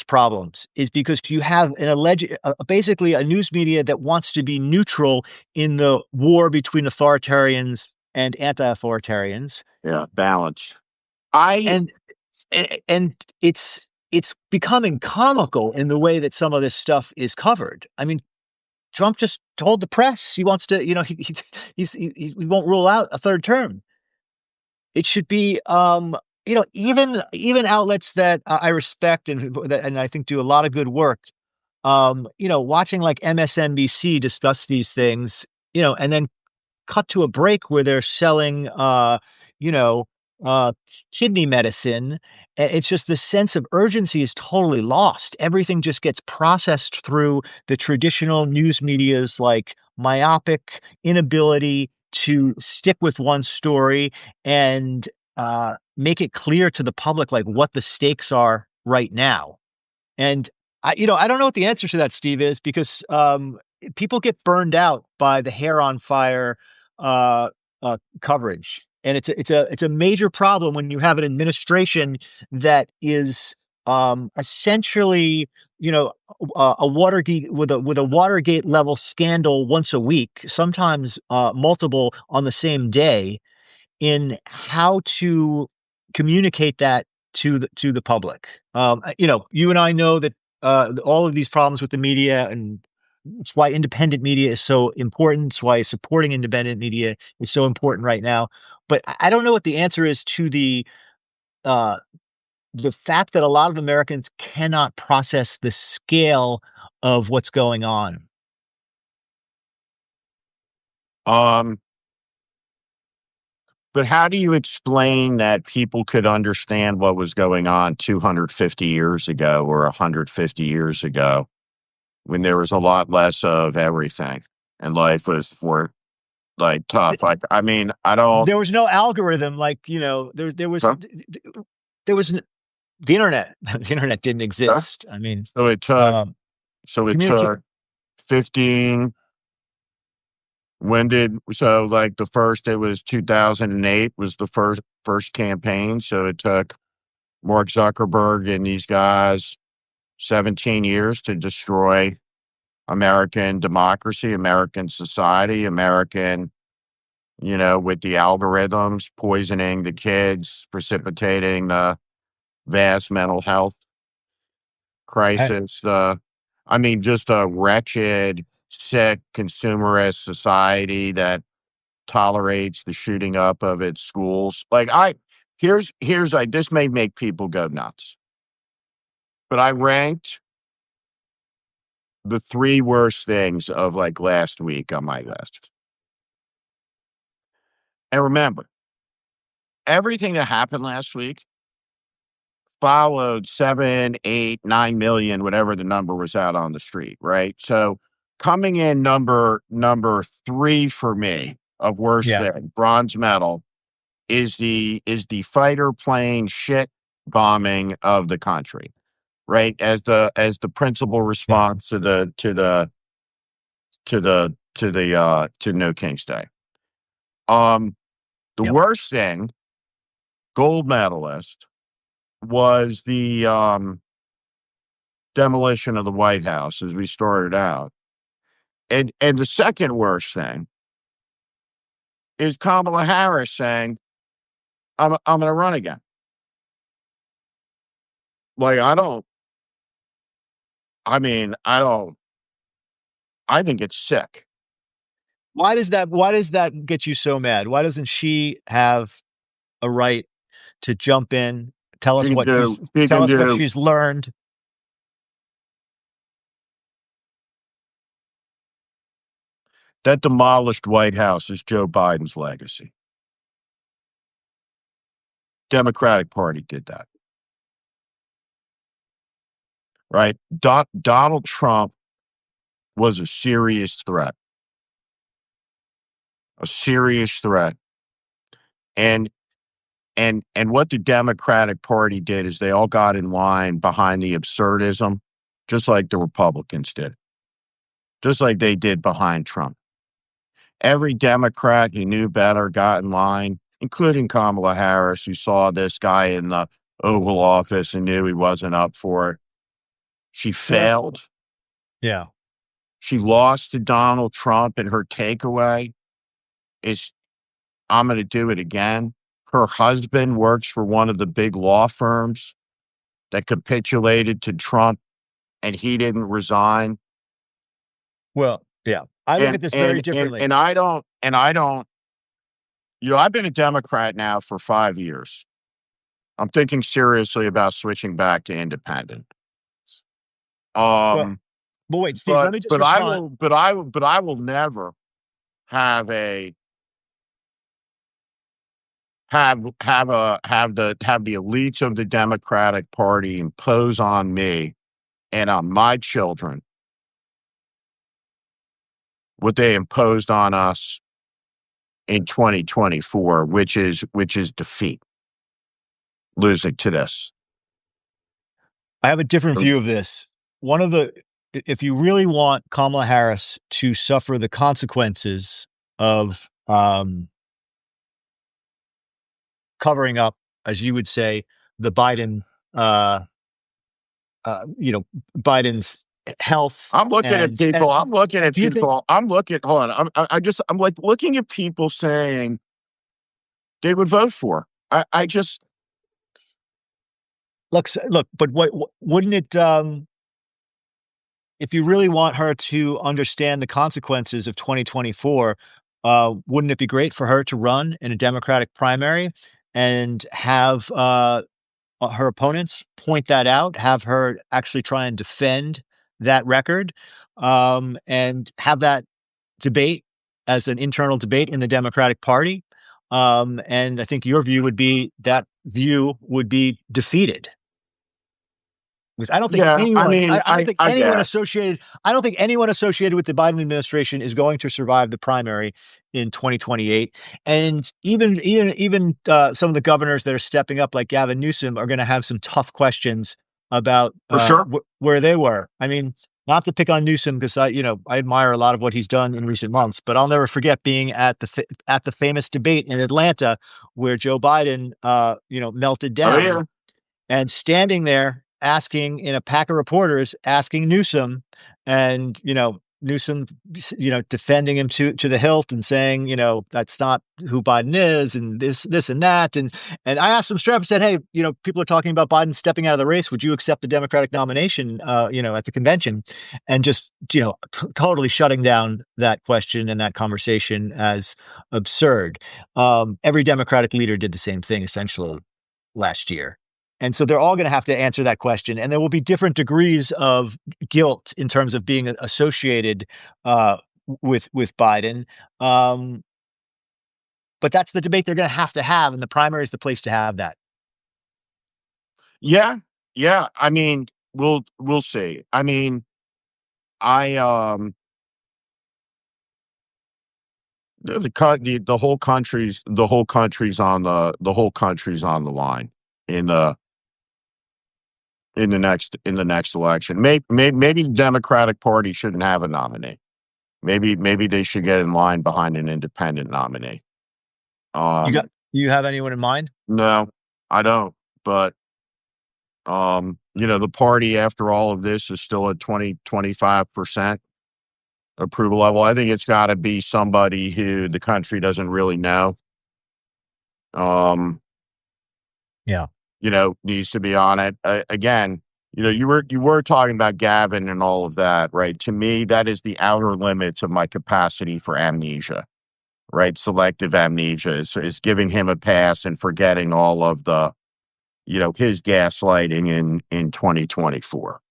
[SPEAKER 1] problems is because you have an alleged, basically a news media that wants to be neutral in the war between authoritarians and anti-authoritarians.
[SPEAKER 2] Yeah, balance. I
[SPEAKER 1] And and it's becoming comical in the way that some of this stuff is covered. I mean, Trump just told the press he wants to, he won't rule out a third term. It should be, even outlets that I respect and I think do a lot of good work. Watching like MSNBC discuss these things, and then cut to a break where they're selling, you know, uh, kidney medicine. It's just the sense of urgency is totally lost. Everything just gets processed through the traditional news media's like myopic inability to stick with one story and make it clear to the public like what the stakes are right now. And I don't know what the answer to that, Steve, is because people get burned out by the hair on fire uh, coverage, and it's a major problem when you have an administration that is essentially, a Watergate with a Watergate level scandal once a week, sometimes multiple on the same day in how to communicate that to the public. You and I know that all of these problems with the media, and it's why independent media is so important. It's why supporting independent media is so important right now. But I don't know what the answer is to uh, the fact that a lot of Americans cannot process the scale of what's going on.
[SPEAKER 2] um but how do you explain that people could understand what was going on 250 years ago or 150 years ago when there was a lot less of everything and life was more like tough? Like, I mean, I don't.
[SPEAKER 1] There was no algorithm like
[SPEAKER 2] Huh?
[SPEAKER 1] there was the internet. The internet didn't
[SPEAKER 2] Huh?
[SPEAKER 1] exist. I mean,
[SPEAKER 2] So it took
[SPEAKER 1] um,
[SPEAKER 2] so it
[SPEAKER 1] communicate.
[SPEAKER 2] took 15. When did so like the first, it was 2008 was the first campaign. So it took Mark Zuckerberg and these guys 17 years to destroy American democracy, American society, with the algorithms poisoning the kids, precipitating the vast mental health
[SPEAKER 1] I,
[SPEAKER 2] crisis. I mean, just a wretched, sick, consumerist society that tolerates the shooting up of its schools. Like, this may make people go nuts, but I ranked the three worst things of like last week on my list. And remember, everything that happened last week followed 7, 8, 9 million, whatever the number was out on the street, right? So coming in number three for me of worst
[SPEAKER 1] yeah,
[SPEAKER 2] thing, bronze medal, is the fighter plane shit bombing of the country, right? As the principal
[SPEAKER 1] yeah,
[SPEAKER 2] response to No King's Day. Um, the
[SPEAKER 1] yeah.
[SPEAKER 2] worst thing, gold medalist, was the demolition of the White House as we started out. And the second worst thing is Kamala Harris saying, I'm gonna run again. Like, I don't, I think it's sick.
[SPEAKER 1] Why does that get you so mad? Why doesn't she have a right to jump in,
[SPEAKER 2] She can do she
[SPEAKER 1] tell
[SPEAKER 2] can
[SPEAKER 1] us what
[SPEAKER 2] do
[SPEAKER 1] she's learned?
[SPEAKER 2] That demolished White House is Joe Biden's legacy. Democratic Party did that, right? Donald Trump was a serious threat. And what the Democratic Party did is they all got in line behind the absurdism, just like the Republicans did, just like they did behind Trump. Every Democrat who knew better got in line, including Kamala Harris, who saw this guy in the Oval Office and knew he wasn't up for it. She
[SPEAKER 1] Yeah.
[SPEAKER 2] failed.
[SPEAKER 1] Yeah.
[SPEAKER 2] She lost to Donald Trump, and her takeaway is, I'm going to do it again. Her husband works for one of the big law firms that capitulated to Trump, and he didn't resign.
[SPEAKER 1] Well, yeah. I look at this very differently.
[SPEAKER 2] I don't, I've been a Democrat now for 5 years. I'm thinking seriously about switching back to independent.
[SPEAKER 1] Well,
[SPEAKER 2] Um,
[SPEAKER 1] but wait, Steve, let me just respond.
[SPEAKER 2] but I will never have a have the elites of the Democratic Party impose on me and on my children what they imposed on us in 2024, which is defeat, losing to this.
[SPEAKER 1] I have a different view of this. One of the, if you really want Kamala Harris to suffer the consequences of covering up, as you would say, the Biden, uh, you know, Biden's health
[SPEAKER 2] I'm looking at
[SPEAKER 1] and
[SPEAKER 2] people. I'm looking at
[SPEAKER 1] do you think?
[SPEAKER 2] people. I'm looking. Hold on. I'm like looking at people saying they would vote for. I just
[SPEAKER 1] Look, but what wouldn't it? If you really want her to understand the consequences of 2024, wouldn't it be great for her to run in a Democratic primary and have her opponents point that out, have her actually try and defend that record, and have that debate as an internal debate in the Democratic Party? And I think your view would be that view would be defeated. Because I don't think
[SPEAKER 2] yeah. I
[SPEAKER 1] anyone,
[SPEAKER 2] mean,
[SPEAKER 1] I don't think
[SPEAKER 2] I
[SPEAKER 1] anyone
[SPEAKER 2] guess
[SPEAKER 1] associated, I don't think anyone associated with the Biden administration is going to survive the primary in 2028. And even some of the governors that are stepping up, like Gavin Newsom, are going to have some tough questions about
[SPEAKER 2] for sure.
[SPEAKER 1] where they were. I mean, not to pick on Newsom because I admire a lot of what he's done in recent months, but I'll never forget being at the famous debate in Atlanta where Joe Biden melted
[SPEAKER 2] Oh
[SPEAKER 1] down
[SPEAKER 2] yeah,
[SPEAKER 1] and standing there asking in a pack of reporters asking Newsom and Newsom defending him to the hilt and saying that's not who Biden is and this and that and I asked him straight up and said, hey, people are talking about Biden stepping out of the race, would you accept the Democratic nomination at the convention? And just totally shutting down that question and that conversation as absurd. Every Democratic leader did the same thing essentially last year. And so they're all going to have to answer that question. And there will be different degrees of guilt in terms of being associated with Biden. Um, but that's the debate they're going to have. And the primary is the place to have that.
[SPEAKER 2] yeah, yeah. I mean, we'll see. I mean, I the whole country's on the line in the in the next election. Maybe the Democratic Party shouldn't have a nominee. Maybe they should get in line behind an independent nominee.
[SPEAKER 1] You have anyone in mind?
[SPEAKER 2] No, I don't. But the party after all of this is still at 25% approval level. I think it's got to be somebody who the country doesn't really know. Um,
[SPEAKER 1] Yeah.
[SPEAKER 2] Needs to be on it. Again, you were talking about Gavin and all of that, right? To me, that is the outer limits of my capacity for amnesia, right? Selective amnesia is giving him a pass and forgetting all of the, his gaslighting in 2024,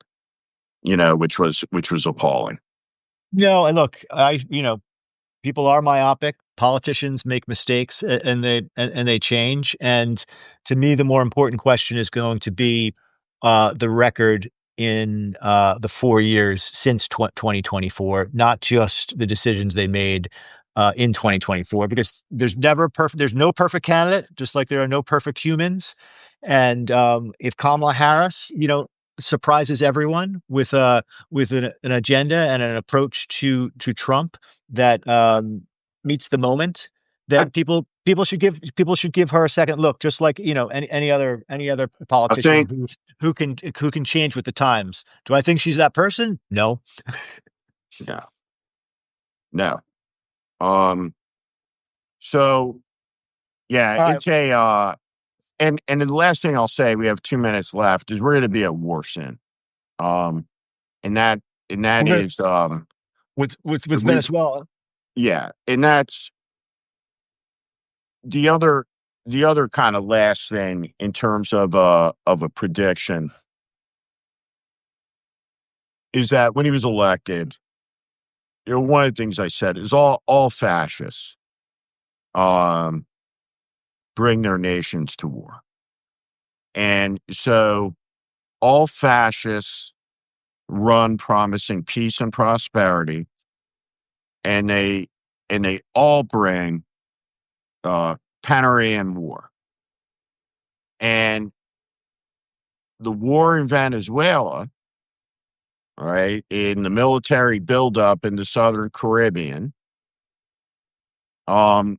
[SPEAKER 2] which was appalling.
[SPEAKER 1] No, and look, people are myopic. Politicians make mistakes and they change. And to me, the more important question is going to be the record in the 4 years since 2024, not just the decisions they made in 2024, because there's no perfect candidate, just like there are no perfect humans. And if Kamala Harris, surprises everyone with an agenda and an approach to Trump that meets the moment,
[SPEAKER 2] I,
[SPEAKER 1] then people should give her a second look, just like any other
[SPEAKER 2] I
[SPEAKER 1] politician
[SPEAKER 2] think
[SPEAKER 1] who can change with the times. Do I think she's that person? No.
[SPEAKER 2] no, no. Um, so yeah,
[SPEAKER 1] All right,
[SPEAKER 2] it's a and then the last thing I'll say, we have 2 minutes left, is we're going to be at war soon. Um, and that and that
[SPEAKER 1] we're gonna
[SPEAKER 2] is
[SPEAKER 1] with
[SPEAKER 2] we
[SPEAKER 1] Venezuela.
[SPEAKER 2] yeah, and that's the other kind of last thing in terms of a prediction is that when he was elected, one of the things I said is all fascists um bring their nations to war. And so all fascists run promising peace and prosperity, and they all bring penury and war. And the war in Venezuela, right, in the military buildup in the Southern Caribbean,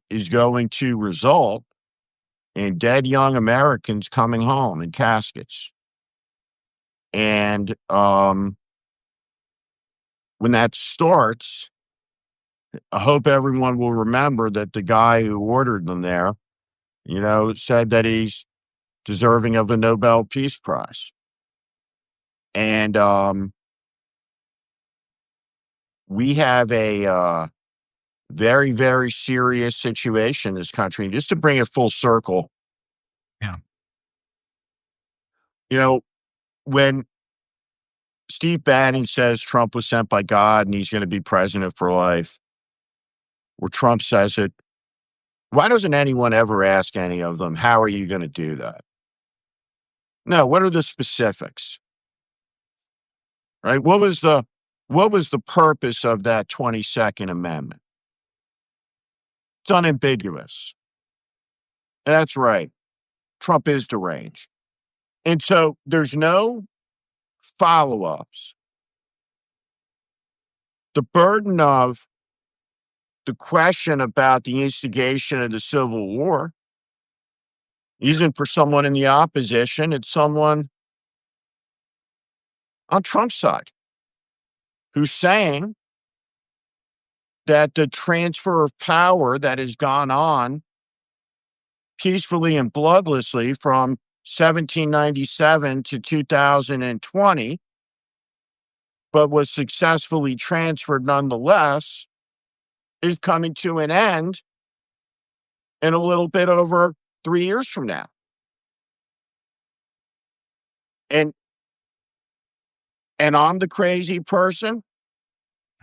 [SPEAKER 2] is going to result in dead young Americans coming home in caskets. And when that starts, I hope everyone will remember that the guy who ordered them there, said that he's deserving of a Nobel Peace Prize. And we have a very, very serious situation in this country. And just to bring it full circle,
[SPEAKER 1] Yeah.
[SPEAKER 2] you know, when Steve Bannon says Trump was sent by God and he's going to be president for life, or Trump says it, why doesn't anyone ever ask any of them, how are you going to do that? No, what are the specifics? Right? What was the purpose of that 22nd Amendment? It's unambiguous. That's right. Trump is deranged. And so there's no follow-ups. The burden of the question about the instigation of the Civil War isn't for someone in the opposition, it's someone on Trump's side who's saying that the transfer of power that has gone on peacefully and bloodlessly from 1797 to 2020, but was successfully transferred nonetheless, is coming to an end in a little bit over 3 years from now. And I'm the crazy person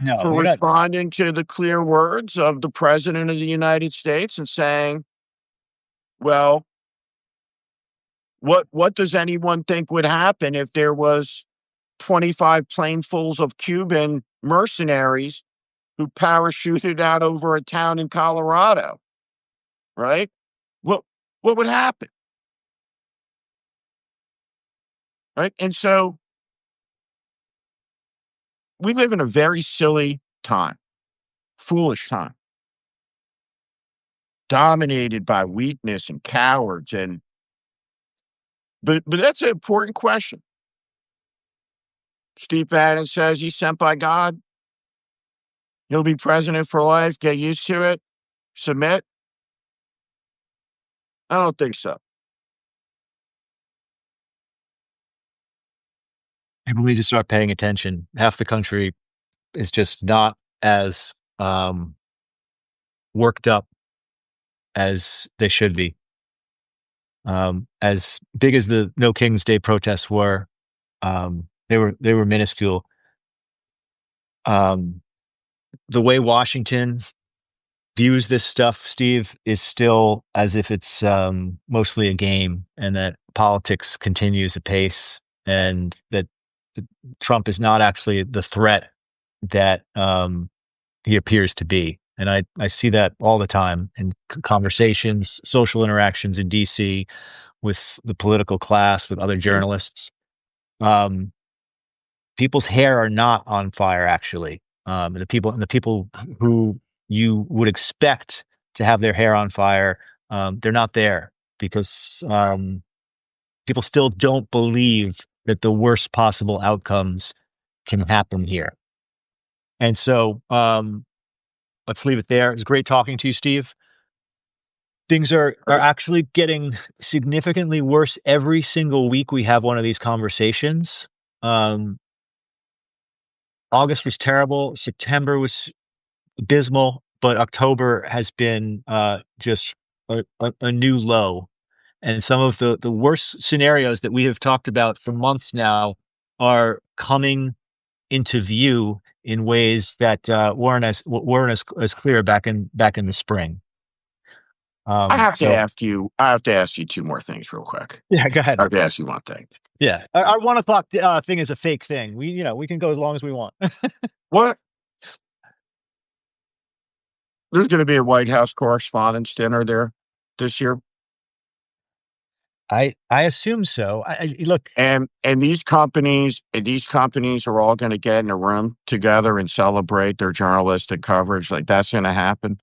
[SPEAKER 1] No,
[SPEAKER 2] for
[SPEAKER 1] you're not.
[SPEAKER 2] responding to the clear words of the President of the United States and saying, well, what does anyone think would happen if there was 25 planefuls of Cuban mercenaries who parachuted out over a town in Colorado, right? What what would happen? Right? And so we live in a very silly time, foolish time, dominated by weakness and cowards. And but that's an important question. Steve Bannon says he's sent by God. He'll be president for life. Get used to it. Submit. I don't think so.
[SPEAKER 1] People need to start paying attention. Half the country is just not as worked up as they should be. As big as the No King's Day protests were, they were minuscule. Um, the way Washington views this stuff, Steve, is still as if it's mostly a game, and that politics continues apace, and that Trump is not actually the threat that he appears to be. And I see that all the time in conversations, social interactions in DC with the political class, with other journalists. Um, People's hair are not on fire, actually. The people who you would expect to have their hair on fire, they're not there because people still don't believe that the worst possible outcomes can happen here. And so let's leave it there. It's great talking to you, Steve. Things are actually getting significantly worse every single week we have one of these conversations. Um, August was terrible. September was abysmal, but October has been just a new low. And some of the worst scenarios that we have talked about for months now are coming into view in ways that weren't as clear back in the spring. So
[SPEAKER 2] I have to ask you two more things real quick.
[SPEAKER 1] yeah, go ahead.
[SPEAKER 2] I have to ask you one thing.
[SPEAKER 1] Yeah, our 1 o'clock thing is a fake thing. We can go as long as we want.
[SPEAKER 2] What? There's going to be a White House Correspondents' Dinner there this year,
[SPEAKER 1] I assume so. Look,
[SPEAKER 2] and these companies are all going to get in a room together and celebrate their journalistic coverage. Like that's going to happen.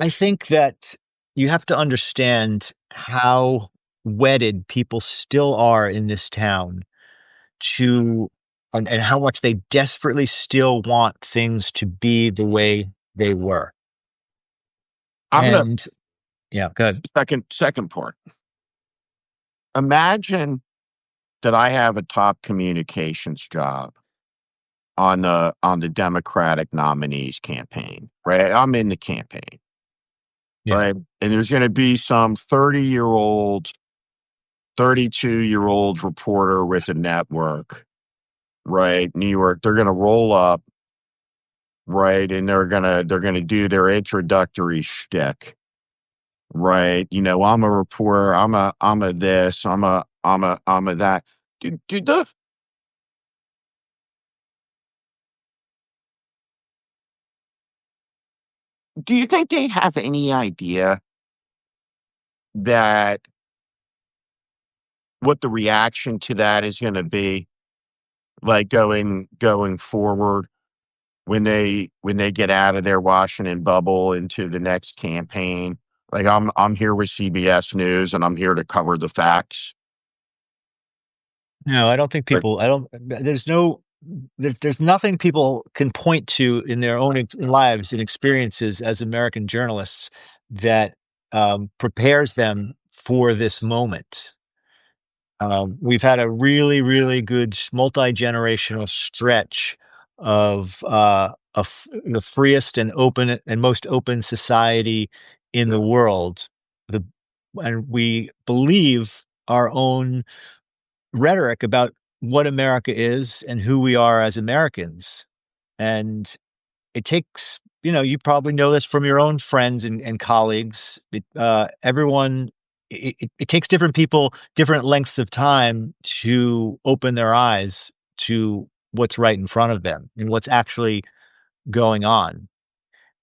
[SPEAKER 1] I think that you have to understand how wedded people still are in this town to and how much they desperately still want things to be the way they were.
[SPEAKER 2] I'm gonna
[SPEAKER 1] And yeah, good.
[SPEAKER 2] second part. Imagine that I have a top communications job on the Democratic nominees campaign, right? I'm in the campaign,
[SPEAKER 1] Yeah.
[SPEAKER 2] right? And there's going to be some 30-year-old, 32-year-old reporter with a network, right? New York, they're going to roll up, right? And they're gonna do their introductory shtick, right? I'm a reporter. I'm a this. I'm a that. Do you think they have any idea that what the reaction to that is going to be like going forward when they get out of their Washington bubble into the next campaign? Like I'm here with CBS News and I'm here to cover the facts.
[SPEAKER 1] No, I don't think
[SPEAKER 2] Like,
[SPEAKER 1] people. I don't. There's nothing people can point to in their own lives and experiences as American journalists that prepares them for this moment. We've had a really, really good multi-generational stretch of the freest and open and most open society in the world. The and we believe our own rhetoric about what America is and who we are as Americans. And it takes, you probably know this from your own friends and colleagues. It takes different people, different lengths of time to open their eyes to what's right in front of them and what's actually going on.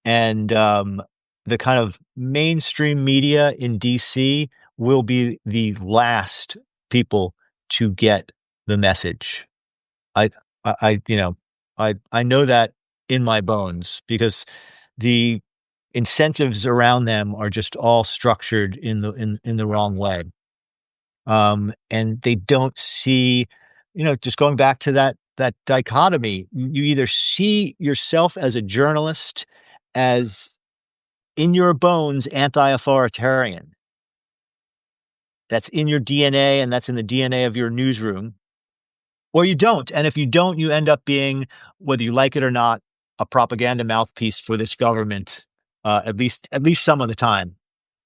[SPEAKER 1] And the kind of mainstream media in DC will be the last people to get the message. I, I know that in my bones because the incentives around them are just all structured in the wrong way. And they don't see, just going back to that dichotomy, you either see yourself as a journalist as in your bones anti-authoritarian. That's in your DNA and that's in the DNA of your newsroom, or you don't. And if you don't, you end up being, whether you like it or not, a propaganda mouthpiece for this government, at least some of the time.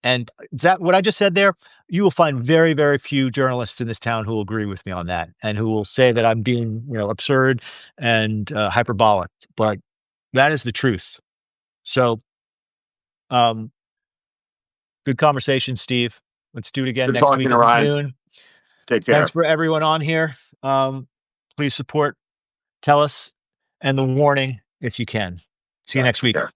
[SPEAKER 1] And that what I just said there, you will find very, very few journalists in this town who will agree with me on that, and who will say that I'm being, absurd and hyperbolic. But that is the truth. So, um, good conversation, Steve. Let's do it again
[SPEAKER 2] Good
[SPEAKER 1] next
[SPEAKER 2] talking
[SPEAKER 1] week
[SPEAKER 2] to
[SPEAKER 1] at
[SPEAKER 2] Ryan.
[SPEAKER 1] noon.
[SPEAKER 2] Take
[SPEAKER 1] Thanks
[SPEAKER 2] care.
[SPEAKER 1] for everyone on here. Please support Tell Us and The Warning if you can. See you
[SPEAKER 2] Yeah,
[SPEAKER 1] next
[SPEAKER 2] take
[SPEAKER 1] week.
[SPEAKER 2] care.